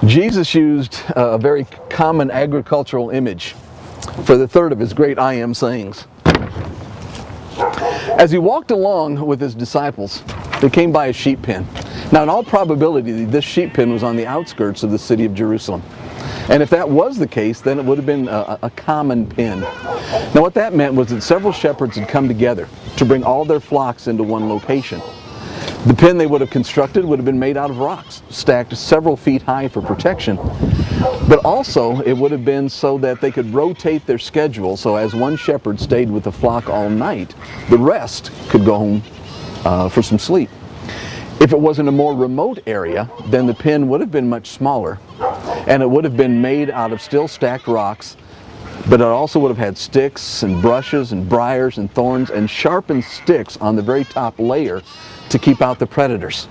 Jesus used a very common agricultural image for the third of his great I am sayings. As he walked along with his disciples, they came by a sheep pen. Now, in all probability, this sheep pen was on the outskirts of the city of Jerusalem. And if that was the case, then it would have been a common pen. Now, what that meant was that several shepherds had come together to bring all their flocks into one location. The pen they would have constructed would have been made out of rocks, stacked several feet high for protection. But also, it would have been so that they could rotate their schedule, so as one shepherd stayed with the flock all night, the rest could go home for some sleep. If it was in a more remote area, then the pen would have been much smaller, and it would have been made out of still stacked rocks, but it also would have had sticks and brushes and briars and thorns and sharpened sticks on the very top layer to keep out the predators.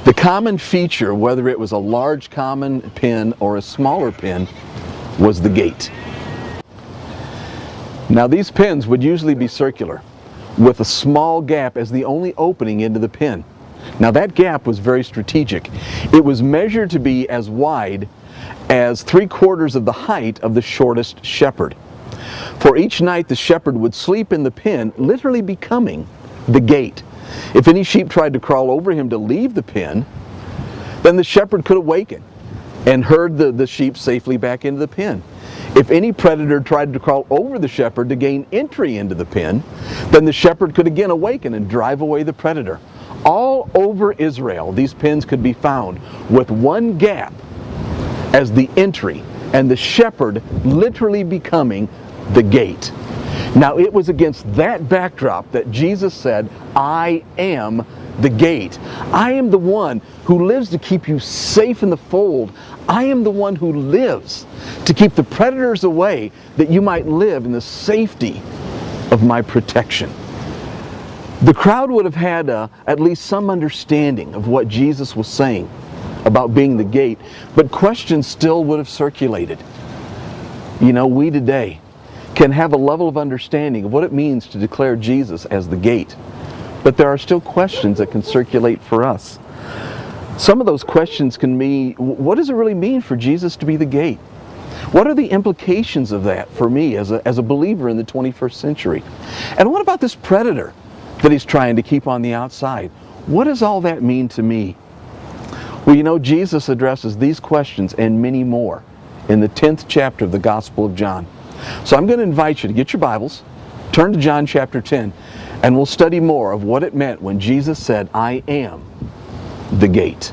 The common feature, whether it was a large common pen or a smaller pen, was the gate. Now, these pens would usually be circular, with a small gap as the only opening into the pen. Now, that gap was very strategic. It was measured to be as wide as 3/4 of the height of the shortest shepherd. For each night, the shepherd would sleep in the pen, literally becoming the gate. If any sheep tried to crawl over him to leave the pen, then the shepherd could awaken and herd the sheep safely back into the pen. If any predator tried to crawl over the shepherd to gain entry into the pen, then the shepherd could again awaken and drive away the predator. All over Israel, these pens could be found with one gap as the entry, and the shepherd literally becoming the gate. Now, it was against that backdrop that Jesus said, I am the gate. I am the one who lives to keep you safe in the fold. I am the one who lives to keep the predators away, that you might live in the safety of my protection. The crowd would have had at least some understanding of what Jesus was saying about being the gate, but questions still would have circulated. You know, we today can have a level of understanding of what it means to declare Jesus as the gate, but there are still questions that can circulate for us. Some of those questions can be, what does it really mean for Jesus to be the gate? What are the implications of that for me as a believer in the 21st century? And what about this predator that he's trying to keep on the outside? What does all that mean to me? Well, you know, Jesus addresses these questions and many more in the 10th chapter of the Gospel of John. So I'm going to invite you to get your Bibles, turn to John chapter 10, and we'll study more of what it meant when Jesus said, I am the gate.